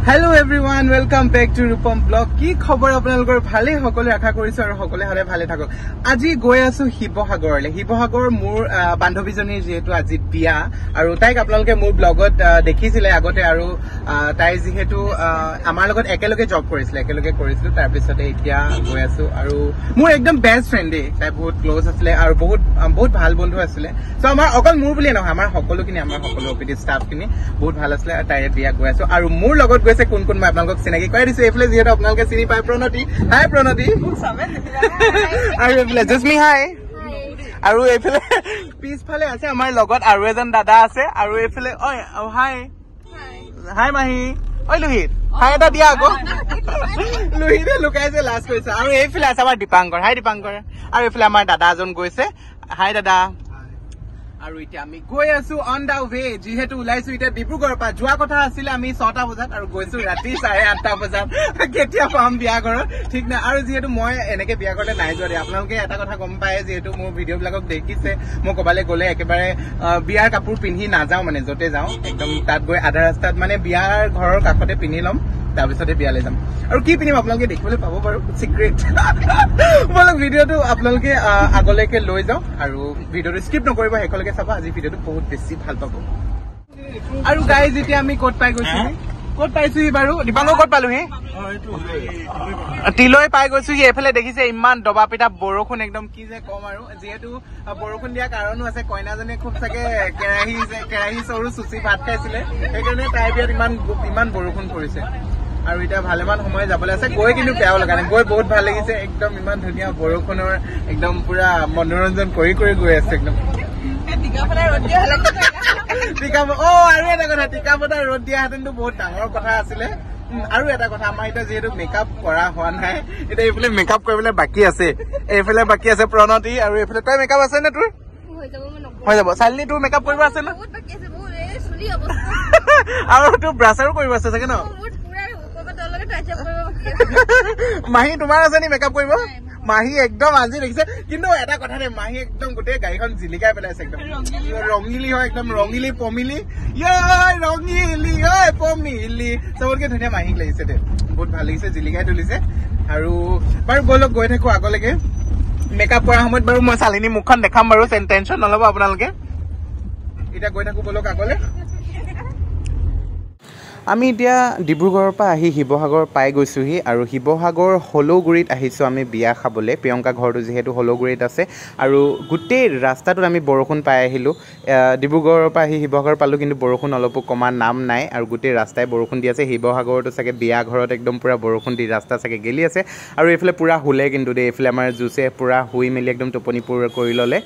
Hello everyone, welcome back to Rupam Blog. কি খবৰ আপোনালোকৰ ভালে সকলো আশা কৰিছো আৰু সকলে হলে ভালে থাকক। আজি গৈ আছো শিৱসাগৰলৈ। শিৱসাগৰ মোৰ বান্ধৱীজনীৰ যেহেতু আজি বিয়া আৰু তাইক আপোনালোকে মোৰ ব্লগত দেখিছিলে আগতে আৰু তাই যেহেতু আমাৰ লগত একেলগে জব কৰিছিলে তাৰ পিছতে এতিয়া গৈ আছো আৰু মোৰ একদম বেষ্ট ফ্ৰেণ্ড তাই বহুত ক্লোজ আছিলে আৰু বহুত ভাল বন্ধু আছিলে। সো আমাৰ অকল মোৰ বুলি নহয় আমাৰ সকলো অপিডি ষ্টাফ খিনি বহুত ভাল আছিলে। তাই বিয়া গৈ আছো আৰু মোৰ লগত গৈছে কোন মই আপোনালোকক চিনাকি কৰাই দিছো। এইফালে যিহেতু আপোনালোকে চিনি পায় প্ৰণতি। হাই প্ৰণতি। আৰু এইফালে জুস্মি হাই। আৰু এইফালে পিছফালে আছে আমাৰ লগত আৰু এজন দাদা আছে আৰু এইফালে হাই হাই মাহী লোহিত হাই এটা দিয়া আকৌ। লোহিতে লুকাইছে লাষ্ট কৰিছে। আৰু এইফালে আছে আমাৰ দীপাংকৰ। হাই দীপাংকৰ। আৰু এইফালে আমাৰ দাদা এজন গৈছে। হাই দাদা। আৰু এতিয়া আমি গৈ আছো অন দা ৱে। যিহেতু ওলাইছো এতিয়া ডিব্ৰুগড়ৰ পৰা। যোৱা কথা আছিলে আমি 6টা বজাত আৰু গৈছো ৰাতি 8:30 বজাত। কেতিয়া পাম বিয়া ঘৰত ঠিক নাই। আৰু যিহেতু মই এনেকে বিয়া ঘৰতে নাই যোৱা দেই। আপোনালোকে এটা কথা গম পায় যিহেতু মোৰ ভিডিঅ' বিলাকক দেখিছে মই কবালে গলে একেবাৰে বিয়াৰ কাপোৰ পিন্ধি নাযাও মানে যতে যাওঁ একদম তাত গৈ আধা ৰাস্তাত মানে বিয়াৰ ঘৰৰ কাষতে পিন্ধি ল'ম তাৰপিছতে বিয়ালৈ যাম। আৰু কি পিন্ধিম আপোনালোকে দেখিবলৈ পাব বাৰু চিক্ৰেট। বলক ভিডিঅ'টো আপোনালোকে আগলৈকে লৈ যাওঁ আৰু ভিডিঅ'টো স্কিপ নকৰিব শেষলৈকে চাব। আজি ভিডিঅ'টো বহুত বেছি ভাল পাব। আৰু গাইজ এতিয়া আমি ক'ত পাই গৈছো ক'ত পাইছোহি বাৰু দীপাংকৰ ক'ত পালোহি তিলৈ পাই গৈছোহি। এইফালে দেখিছে ইমান দবা পিটা বৰষুণ একদম কি যে কম। আৰু যিহেতু বৰষুণ দিয়া কাৰণো আছে কইনাজনীয়ে খুব চাগে কেৰাহী চৰু চুচি ভাত খাইছিলে সেইকাৰণে তাইৰ বিয়াত ইমান বৰষুণ পৰিছে। আৰু এতিয়া ভালেমান সময় যাবলৈ আছে। গৈ কিন্তু বেয়াও লগা নাই গৈ বহুত ভাল লাগিছে। একদম ইমান ধুনীয়া বৰষুণৰ একদম পুৰা মনোৰঞ্জন কৰি গৈ আছে একদম। আৰু এটা কথা টিকাফটা ৰ'দ দিয়াহেঁতেনটো বহুত ডাঙৰ কথা আছিলে। আৰু এটা কথা আমাৰ এতিয়া যিহেতু মেকআপ কৰা হোৱা নাই এতিয়া এইফালে মেকআপ কৰিবলৈ বাকী আছে। এইফালে বাকী আছে প্ৰণতি আৰু এইফালে তই মেকআপ আছে নে তোৰ হৈ যাব। চালিনী তোৰ মেকআপ কৰিব আছে ন আৰু তোৰ ব্ৰাছাৰো কৰিব আছে চাগে ন। মাহী তোমাৰ আছে নি মেকআপ কৰিব মাহী একদম আজি দেখিছে। কিন্তু এটা কথা দেই মাহী একদম গোটেই গাড়ীখন জিলিকাই পেলাইছে একদম ৰঙিলি হয় একদম ৰঙিলি পমিলি ৰঙিলি হয় পমিলি চবতকে ধুনীয়া মাহীক লাগিছে দে বহুত ভাল লাগিছে জিলিকাই তুলিছে। আৰু বাৰু বলক গৈ থাকো আগলৈকে। মেকআপ কৰাৰ সময়ত বাৰু মই চালিনী মুখখন দেখাম বাৰু টেনচন নল'ব আপোনালোকে। এতিয়া গৈ থাকো বলক আগলৈ। আমি এতিয়া ডিব্ৰুগড়ৰ পৰা আহি শিৱসাগৰ পাই গৈছোহি আৰু শিৱসাগৰ হলৌগুৰিত আহিছোঁ আমি বিয়া খাবলৈ। প্ৰিয়ংকা ঘৰটো যিহেতু হলৌগুৰিত আছে আৰু গোটেই ৰাস্তাটোত আমি বৰষুণ পাই আহিলোঁ। ডিব্ৰুগড়ৰ পৰা আহি শিৱসাগৰ পালোঁ কিন্তু বৰষুণ অলপো কমা নাম নাই আৰু গোটেই ৰাস্তাই বৰষুণ দি আছে। শিৱসাগৰতো চাগে বিয়া ঘৰত একদম পূৰা বৰষুণ দি ৰাস্তা চাগে গেলি আছে আৰু এইফালে পূৰা শুলে কিন্তু দেই। এইফালে আমাৰ জুচে পূৰা শুই মেলি একদম টোপনি পূৰ কৰি ল'লে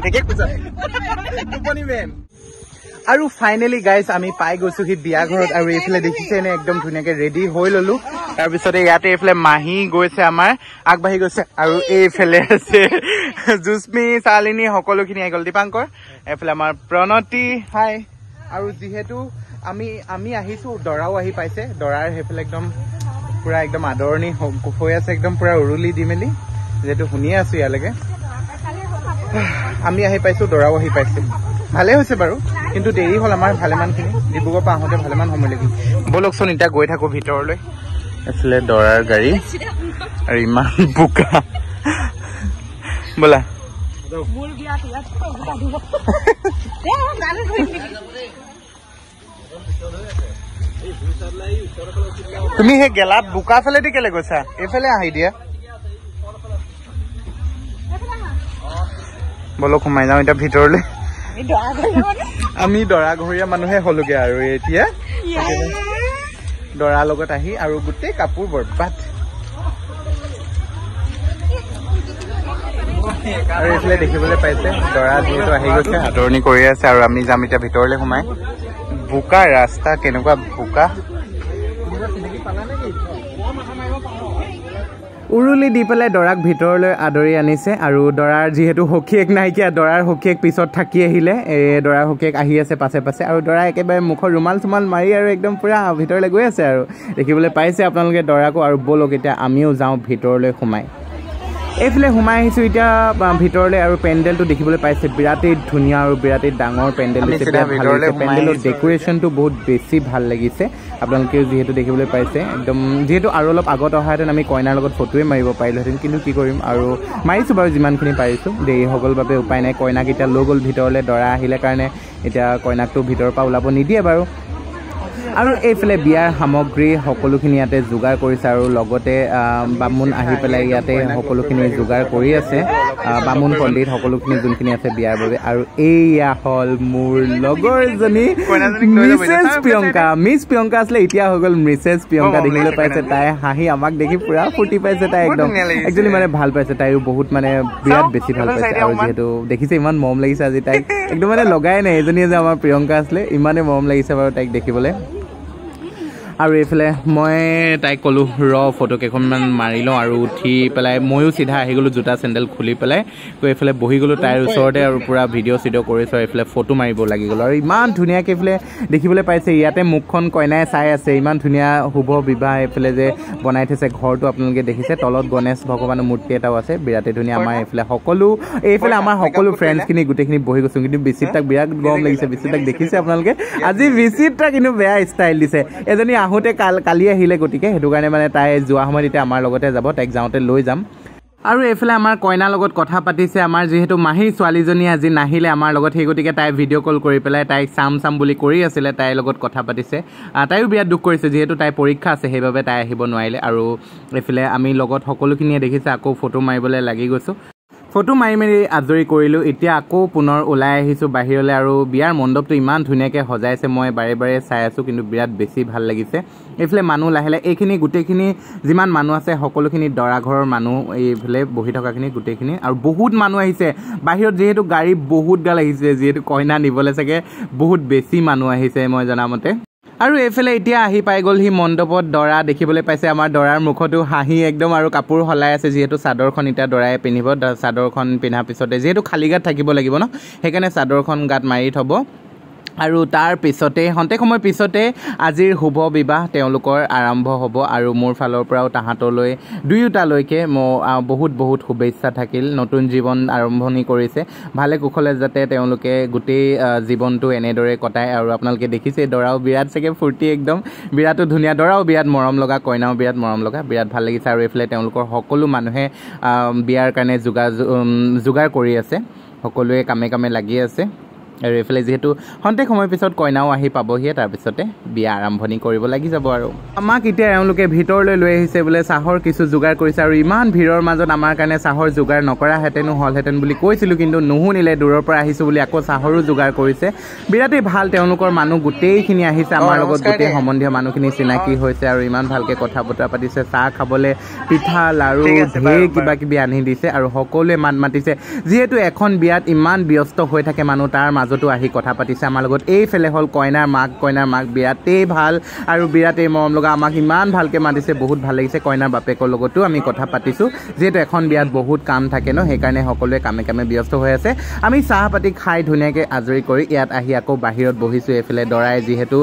ঠিকে কৈছা টোপনি মেন। আৰু ফাইনেলি গাইজ আমি পাই গৈছোহি বিয়া ঘৰত। আৰু এইফালে দেখিছে নে একদম ধুনীয়াকে ৰেডি হৈ ললো। তাৰপিছতে ইয়াতে এইফালে মাহী গৈছে আমাৰ আগবাঢ়ি গৈছে আৰু এইফালে আছে জুস্মি চালিনী সকলোখিনি আহি গ'ল। দীপাংকৰ এইফালে আমাৰ প্ৰণতি হাই। আৰু যিহেতু আমি আহিছো দৰাও আহি পাইছে। দৰাৰ সেইফালে একদম পুৰা একদম আদৰণি হৈ আছে একদম পুৰা উৰুলি দি মেলি যিহেতু শুনিয়ে আছো ইয়ালৈকে। আমি আহি পাইছো দৰাও আহি পাইছে ভালে হৈছে বাৰু কিন্তু দেৰি হ'ল আমাৰ ভালেমানখিনি। ডিব্ৰুগড়ৰ পৰা আহোঁতে ভালেমান সময় লাগিল। বলকচোন এতিয়া গৈ থাকো ভিতৰলৈ। আছিলে দৰাৰ গাড়ী আৰু ইমান বোকা ব'লা। তুমি সেই গেলাত বোকা ফালেদি কেলে গৈছা এইফালে আহি দিয়া। বলক সোমাই যাওঁ এতিয়া ভিতৰলৈ। আমি দৰা ঘৰীয়া মানুহে হলোগে আৰু এতিয়া দৰাৰ লগত আহি আৰু গোটেই কাপোৰ বৰবাদ। আৰু এইফালে দেখিবলৈ পাইছে দৰা যিহেতু আহি গৈছে আদৰণি কৰি আছে আৰু আমি যাম এতিয়া ভিতৰলৈ সোমাই। বোকা ৰাস্তা কেনেকুৱা বোকা। উৰুলি দি পেলাই দৰাক ভিতৰলৈ আদৰি আনিছে আৰু দৰাৰ যিহেতু সখীয়েক নাইকিয়া দৰাৰ সখীয়েক পিছত থাকি আহিলে। দৰাৰ সখীয়েক আহি আছে পাছে পাছে আৰু দৰা একেবাৰে মুখৰ ৰুমাল চুমাল মাৰি আৰু একদম পুৰা ভিতৰলৈ গৈ আছে আৰু দেখিবলৈ পাইছে আপোনালোকে দৰাকো। আৰু বলক এতিয়া আমিও যাওঁ ভিতৰলৈ সোমাই। এইফালে সোমাই আহিছোঁ এতিয়া ভিতৰলৈ আৰু পেণ্ডেলটো দেখিবলৈ পাইছে বিৰাটেই ধুনীয়া আৰু বিৰাটেই ডাঙৰ পেণ্ডেল দিছে বিৰাট ভাল লাগিছে পেণ্ডেলৰ ডেকোৰেশ্যনটো বহুত বেছি ভাল লাগিছে আপোনালোকেও যিহেতু দেখিবলৈ পাইছে একদম যিহেতু আৰু অলপ আগত অহাহেঁতেন আমি কইনাৰ লগত ফটোৱে মাৰিব পাৰিলোহেঁতেন কিন্তু কি কৰিম আৰু মাৰিছোঁ বাৰু যিমানখিনি পাৰিছোঁ দেৰি হৈ গ'ল বাবে উপায় নাই কইনাক এতিয়া লৈ গ'ল ভিতৰলৈ দৰা আহিলে কাৰণে এতিয়া কইনাকটো ভিতৰৰ পৰা ওলাব নিদিয়ে বাৰু আৰু এইফালে বিয়াৰ সামগ্ৰী সকলোখিনি ইয়াতে যোগাৰ কৰিছে আৰু লগতে বামুণ আহি পেলাই ইয়াতে সকলোখিনি যোগাৰ কৰি আছে বামুণ পণ্ডিত সকলোখিনি যোনখিনি আছে বিয়াৰ বাবে আৰু এয়া হ'ল মোৰ লগৰজনী মিছেছ প্ৰিয়ংকা মিছ প্ৰিয়ংকা আছিলে এতিয়া হৈ গ'ল মিছেছ প্ৰিয়ংকা দেখিবলৈ পাইছে তাই হাঁহি আমাক দেখি পুৰা ফূৰ্তি পাইছে তাই একদম একচুৱেলি মানে ভাল পাইছে তাইও বহুত মানে বিৰাট বেছি ভাল পাইছে আৰু যিহেতু দেখিছে ইমান মৰম লাগিছে আজি তাইক একদম মানে লগাই নাই এজনীয়ে যে আমাৰ প্ৰিয়ংকা আছিলে ইমানে মৰম লাগিছে বাৰু তাইক দেখিবলৈ আৰু এইফালে মই তাইক ক'লোঁ ফটো কেইখনমান মাৰি লওঁ আৰু উঠি পেলাই ময়ো চিধা আহি গ'লোঁ জোতা চেণ্ডেল খুলি পেলাই তো এইফালে বহি গ'লোঁ তাইৰ ওচৰতে আৰু পূৰা ভিডিঅ' কৰিছোঁ এইফালে ফটো মাৰিব লাগি গ'লোঁ আৰু ইমান ধুনীয়াকৈ এইফালে দেখিবলৈ পাইছে ইয়াতে মুখখন কইনাই চাই আছে ইমান ধুনীয়া শুভ বিবাহ এইফালে যে বনাই থৈছে ঘৰটো আপোনালোকে দেখিছে তলত গণেশ ভগৱানৰ মূৰ্তি এটাও আছে বিৰাটেই ধুনীয়া আমাৰ এইফালে এইফালে আমাৰ সকলো ফ্ৰেণ্ডছখিনি গোটেইখিনি বহি গৈছোঁ কিন্তু বিচিত্ৰাক বিৰাট গৰম লাগিছে বিচিত্ৰাক দেখিছে আপোনালোকে আজি বিচিত্ৰা কিন্তু বেয়া ষ্টাইল দিছে এজনী আহোঁতে কালি আহিলে গতিকে সেইটো কাৰণে মানে তাই যোৱা সময়ত এতিয়া আমাৰ লগতে যাব তাইক যাওঁতে লৈ যাম আৰু এইফালে আমাৰ কইনাৰ লগত কথা পাতিছে আমাৰ যিহেতু মাহীৰ ছোৱালীজনী আজি নাহিলে আমাৰ লগত সেই গতিকে তাই ভিডিঅ' কল কৰি পেলাই তাইক চাম বুলি কৰি আছিলে তাইৰ লগত কথা পাতিছে তাইও বিৰাট দুখ কৰিছে যিহেতু তাইৰ পৰীক্ষা আছে সেইবাবে তাই আহিব নোৱাৰিলে আৰু এইফালে আমি লগত সকলোখিনিয়ে দেখিছে আকৌ ফটো মাৰিবলৈ লাগি গৈছোঁ ফটো মাৰি আজৰি কৰিলোঁ এতিয়া আকৌ পুনৰ ওলাই আহিছোঁ বাহিৰলৈ আৰু বিয়াৰ মণ্ডপটো ইমান ধুনীয়াকৈ সজাইছে মই বাৰে বাৰে চাই আছোঁ কিন্তু বিৰাট বেছি ভাল লাগিছে এইফালে মানুহ লাহে লাহে এইখিনি গোটেইখিনি যিমান মানুহ আছে সকলোখিনি দৰা ঘৰৰ মানুহ এইফালে বহি থকাখিনি গোটেইখিনি আৰু বহুত মানুহ আহিছে বাহিৰত যিহেতু গাড়ী বহুত গাল আহিছে যিহেতু কইনা নিবলৈ চাগে বহুত বেছি মানুহ আহিছে মই জনামতে আৰু এইফালে এতিয়া আহি পাই গ'ল সি মণ্ডপত দৰা দেখিবলৈ পাইছে আমাৰ দৰাৰ মুখতো হাঁহি একদম আৰু কাপোৰ সলাই আছে যিহেতু চাদৰখন এতিয়া দৰাই পিন্ধিব চাদৰখন পিন্ধাৰ পিছতে যিহেতু খালী গাত থাকিব লাগিব ন সেইকাৰণে চাদৰখন গাত মাৰি থ'ব আৰু তাৰ পিছতে খন্তেক সময় পিছতে আজিৰ শুভ বিবাহ তেওঁলোকৰ আৰম্ভ হ'ব আৰু মোৰ ফালৰ পৰাও তাহাঁতলৈ দুয়োটালৈকে বহুত বহুত শুভেচ্ছা থাকিল নতুন জীৱন আৰম্ভণি কৰিছে ভালে কুশলে যাতে তেওঁলোকে গোটেই জীৱনটো এনেদৰে কটায় আৰু আপোনালোকে দেখিছে দৰাও বিৰাট চাগে ফূৰ্তি একদম বিৰাটো ধুনীয়া দৰাও বিৰাট মৰম লগা কইনাও বিৰাট মৰম লগা বিৰাট ভাল লাগিছে আৰু এইফালে তেওঁলোকৰ সকলো মানুহে বিয়াৰ কাৰণে যোগাৰ কৰি আছে সকলোৱে কামে কামে লাগি আছে আৰু এইফালে যিহেতু খন্তেক সময় পিছত কইনাও আহি পাবহিয়ে তাৰপিছতে বিয়া আৰম্ভণি কৰিব লাগি যাব আৰু আমাক এতিয়া এওঁলোকে ভিতৰলৈ লৈ আহিছে বোলে চাহৰ কিছু যোগাৰ কৰিছে আৰু ইমান ভিৰৰ মাজত আমাৰ কাৰণে চাহৰ যোগাৰ নকৰাহেঁতেনো হ'লহেঁতেন বুলি কৈছিলোঁ কিন্তু নুশুনিলে দূৰৰ পৰা আহিছোঁ বুলি আকৌ চাহৰো যোগাৰ কৰিছে বিৰাটেই ভাল তেওঁলোকৰ মানুহ গোটেইখিনি আহিছে আমাৰ লগত গোটেই সম্বন্ধীয় মানুহখিনি চিনাকি হৈছে আৰু ইমান ভালকৈ কথা বতৰা পাতিছে চাহ খাবলৈ পিঠা লাৰু ঢেৰ কিবা কিবি আনি দিছে আৰু সকলোৱে মাত মাতিছে যিহেতু এখন বিয়াত ইমান ব্যস্ত হৈ থাকে মানুহ তাৰ মাজতো আহি কথা পাতিছে আমাৰ লগত এইফালে হ'ল কইনাৰ মাক বিৰাটেই ভাল আৰু বিৰাটেই মৰম লগা আমাক ইমান ভালকৈ মাতিছে বহুত ভাল লাগিছে কইনাৰ বাপেকৰ লগতো আমি কথা পাতিছোঁ যিহেতু এখন বিয়াত বহুত কাম থাকে ন সেইকাৰণে সকলোৱে কামে কামে ব্যস্ত হৈ আছে আমি চাহ পাতি খাই ধুনীয়াকৈ আজৰি কৰি ইয়াত আহি আকৌ বাহিৰত বহিছোঁ এইফালে দৰাই যিহেতু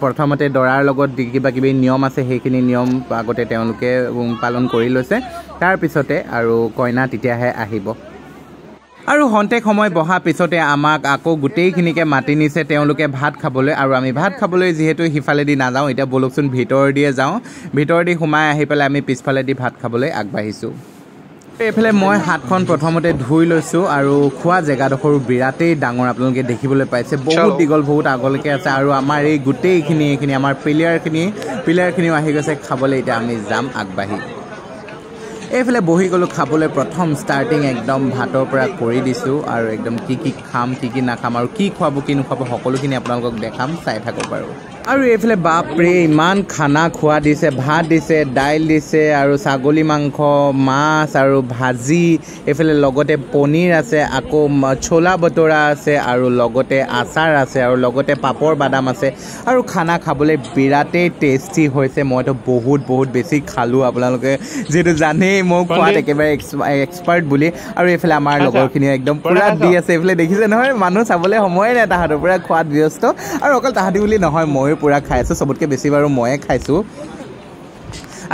প্ৰথমতে দৰাৰ লগত কিবা কিবি নিয়ম আছে সেইখিনি নিয়ম আগতে তেওঁলোকে পালন কৰি লৈছে তাৰপিছতে আৰু কইনা তেতিয়াহে আহিব আৰু খন্তেক সময় বহা পিছতে আমাক আকৌ গোটেইখিনিকে মাতি নিছে তেওঁলোকে ভাত খাবলৈ আৰু আমি ভাত খাবলৈ যিহেতু সিফালেদি নাযাওঁ এতিয়া বলকচোন ভিতৰেদিয়ে যাওঁ ভিতৰেদি সোমাই আহি পেলাই আমি পিছফালেদি ভাত খাবলৈ আগবাঢ়িছোঁ এইফালে মই হাতখন প্ৰথমতে ধুই লৈছোঁ আৰু খোৱা জেগাডোখৰো বিৰাটেই ডাঙৰ আপোনালোকে দেখিবলৈ পাইছে বহুত দীঘল বহুত আগলৈকে আছে আৰু আমাৰ এই গোটেইখিনি এইখিনি আমাৰ প্লেয়াৰখিনিও আহি গৈছে খাবলৈ এতিয়া আমি যাম আগবাঢ়ি এইফালে বহি গ'লোঁ খাবলৈ প্ৰথম ষ্টাৰ্টিং একদম ভাতৰ পৰা কৰি দিছোঁ আৰু একদম কি খাম কি নাখাম আৰু কি খুৱাব কি নোখুৱাব সকলোখিনি আপোনালোকক দেখাম চাই থাকক বাৰু আৰু এইফালে বাপৰে ইমান খানা খোৱা দিছে ভাত দিছে দাইল দিছে আৰু ছাগলী মাংস মাছ আৰু ভাজি এইফালে লগতে পনীৰ আছে আকৌ ছোলা বতৰা আছে আৰু লগতে আচাৰ আছে আৰু লগতে পাপৰ বাদাম আছে আৰু খানা খাবলৈ বিৰাটেই টেষ্টি হৈছে মইতো বহুত বেছি খালোঁ আপোনালোকে যিহেতু জানেই মই খোৱাত একেবাৰে এক্সপাৰ্ট বুলি আৰু এইফালে আমাৰ লগৰখিনিয়ে একদম পূৰা দি আছে এইফালে দেখিছে নহয় মানুহ চাবলৈ সময়ে নাই তাহাঁতৰ পূৰা খোৱাত ব্যস্ত আৰু অকল তাহাঁতি বুলি নহয় ময়ো পূৰা খাই আছোঁ চবতকৈ বেছি বাৰু ময়ে খাইছোঁ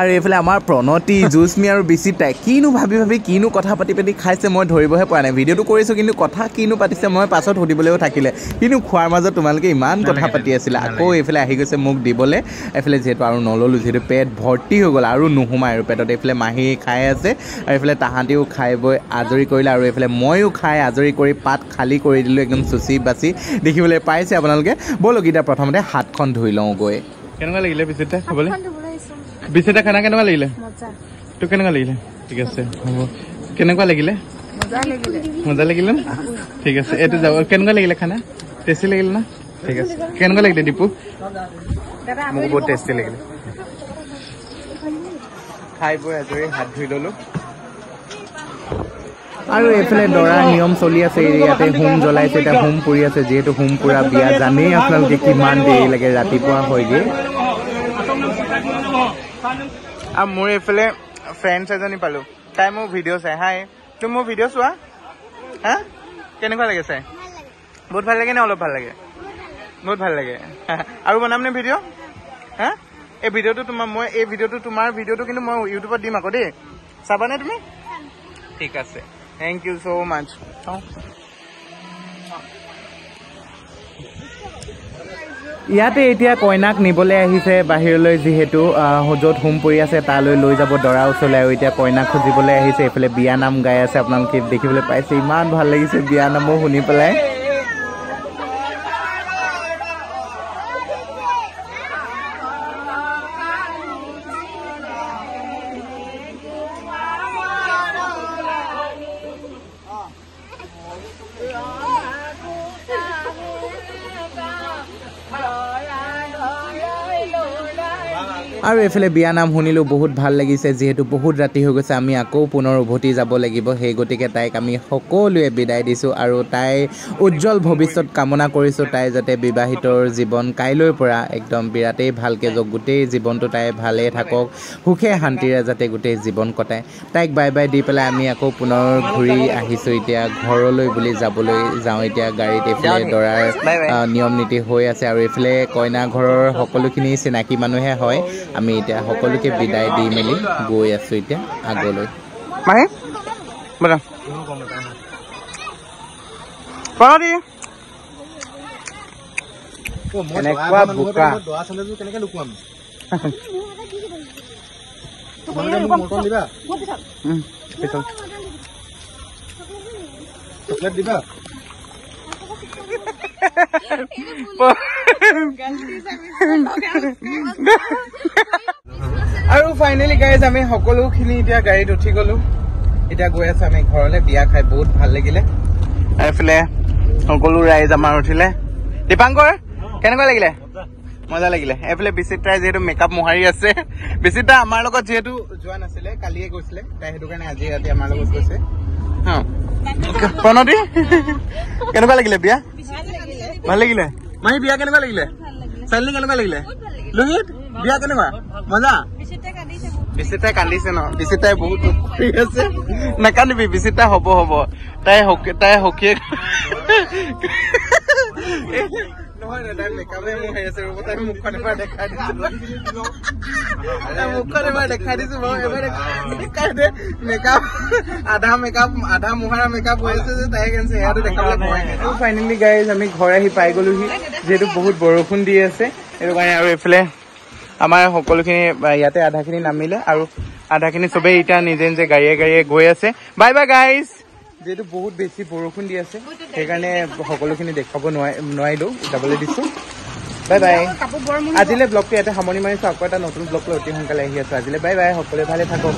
আৰু এইফালে আমাৰ প্ৰণতি জুচমি আৰু বিচিত্ৰাই কিনো ভাবি ভাবি কিনো কথা পাতি পাতি খাইছে মই ধৰিবহে পৰা নাই ভিডিঅ'টো কৰিছোঁ কিন্তু কথা কিনো পাতিছে মই পাছত সুধিবলৈও থাকিলে কিন্তু খোৱাৰ মাজত তোমালোকে ইমান কথা পাতি আছিলে আকৌ এইফালে আহি গৈছে মোক দিবলৈ এইফালে যিহেতু আৰু নল'লোঁ যিহেতু পেট ভৰ্তি হৈ গ'ল আৰু নোসোমায় আৰু পেটত এইফালে মাহী খাই আছে আৰু এইফালে তাহাঁতিও খাই বৈ আজৰি কৰিলে আৰু এইফালে ময়ো খাই আজৰি কৰি পাত খালী কৰি দিলোঁ একদম চুচি বাচি দেখিবলৈ পাইছে আপোনালোকে ব'লক এতিয়া প্ৰথমতে হাতখন ধুই লওঁ গৈ কেনেকুৱা লাগিলে বিচিত্ৰা খাবলৈ বিচিত্ৰা খানা কেনেকুৱা লাগিলে তোৰ কেনেকুৱা লাগিলে ঠিক আছে হ'ব কেনেকুৱা লাগিলে মজা লাগিলে না ঠিক আছে এইটো যাব কেনেকুৱা লাগিলে খানা টেষ্টি লাগিলে না ঠিক আছে কেনেকুৱা লাগিলে দীপু মোক বহুত টেষ্টি লাগিলে খাই বৈ আজৰি হাত ধুই ল'লোঁ আৰু এইফালে দৰাৰ নিয়ম চলি আছে ইয়াতে হোম জ্বলাইছে এতিয়া হোম পুৰি আছে যিহেতু হোম পুৰা বিয়া জানেই আপোনালোকে কিমান দেৰি লাগে ৰাতিপুৱা হয়গৈ আৰু মোৰ এইফালে ফ্ৰেণ্ডছ এজনী পালোঁ তাই মোৰ ভিডিঅ' চাই হাই তুমি মোৰ ভিডিঅ' চোৱা হা কেনেকুৱা লাগে চাই বহুত ভাল লাগে নে অলপ ভাল লাগে বহুত ভাল লাগে আৰু বনাম নে ভিডিঅ' হা এই ভিডিঅ'টো তোমাৰ ভিডিঅ'টো কিন্তু মই ইউটিউবত দিম আকৌ দেই চাবানে তুমি ঠিক আছে থেংক ইউ ছ' মাছ ইয়াতে এতিয়া কইনাক নিবলৈ আহিছে বাহিৰলৈ যিহেতু য'ত হোম পৰি আছে তালৈ লৈ যাব দৰা ওচৰলৈ আৰু এতিয়া কইনাক খুজিবলৈ আহিছে এইফালে বিয়া নাম গাই আছে আপোনালোকে দেখিবলৈ পাইছে ইমান ভাল লাগিছে বিয়া নামো শুনি পেলাই আৰু এইফালে বিয়া নাম শুনিলোঁ বহুত ভাল লাগিছে যিহেতু বহুত ৰাতি হৈ গৈছে আমি আকৌ পুনৰ উভতি যাব লাগিব সেই গতিকে তাইক আমি সকলোৱে বিদায় দিছোঁ আৰু তাই উজ্জ্বল ভৱিষ্যত কামনা কৰিছোঁ তাই যাতে বিবাহিতৰ জীৱন কাইলৈৰ পৰা একদম বিৰাটেই ভালকৈ যাওক গোটেই জীৱনটো তাই ভালেই থাকক সুখে শান্তিৰে যাতে গোটেই জীৱন কটায় তাইক বাই বাই দি পেলাই আমি আকৌ পুনৰ ঘূৰি আহিছোঁ এতিয়া ঘৰলৈ বুলি যাবলৈ যাওঁ এতিয়া গাড়ীত এইফালে দৰাৰ নিয়ম নীতি হৈ আছে আৰু এইফালে কইনা ঘৰৰ সকলোখিনি চিনাকি মানুহে হয় আমি এতিয়া সকলোকে বিদায় দি মেলি গৈ আছোঁ এতিয়া আগলৈ মাহী ব'লা এনেকুৱা বোকা চকলেট দিবা আৰু ফাইনেলি গাইজ আমি সকলোখিনি এতিয়া গাড়ীত উঠি গলো এতিয়া গৈ আছো আমি ঘৰলৈ বিয়া খাই বহুত ভাল লাগিলে এইফালে সকলো ৰাইজ আমাৰ উঠিলে দীপাংকৰ কেনেকুৱা লাগিলে মজা লাগিলে এইফালে বিচিত্ৰাই যিহেতু মেকআপ মোহাৰি আছে বিচিত্ৰা আমাৰ লগত যিহেতু যোৱা নাছিলে কালিয়ে গৈছিলে তাই সেইটো কাৰণে আজি ৰাতি আমাৰ লগত গৈছে প্ৰণতি কেনেকুৱা লাগিলে বিয়া ভাল লাগিলে মাহী বিয়া কেনেকুৱা লাগিলে চাইলি কেনেকুৱা লাগিলে লোহিত বিয়া কেনেকুৱা মজা বিচিত্ৰাই কান্দিছে ন বিচিত্ৰাই বহুত দুখ আছে নাকান্দিবি বিচিত্ৰা হ'ব তাই হকিয়ে নহয় তাই মেকআপে মোহাৰি আছে তাই মুখখন এবাৰ দেখাই দিছো মুখখন এবাৰ দেখাই দিছো বাৰু এবাৰ দেখাই দে মেকআপ আধা মোহাৰা মেকআপ হৈ আছে যে তাই কেনেছে সেয়াটো দেখাবলৈ ভয় ফাইনেলি গাইজ আমি ঘৰ আহি পাই গলোহি যিহেতু বহুত বৰষুণ দি আছে সেইটো কাৰণে আৰু এইফালে আমাৰ সকলোখিনি ইয়াতে আধাখিনি নামিলে আৰু আধাখিনি চবেই এতিয়া নিজে নিজে গাড়ীয়ে গৈ আছে বাই বাই গাইজ যিহেতু বহুত বেছি বৰষুণ দি আছে সেইকাৰণে সকলোখিনি দেখাব নোৱাৰিলোঁ যাবলৈ দিছোঁ বাই বাই আজিলৈ ব্লগটো ইয়াতে সামৰণি মাৰিছোঁ আকৌ এটা নতুন ব্লগ লৈ অতি সোনকালে আহি আছোঁ আজিলৈ বাই বাই সকলোৱে ভালে থাকক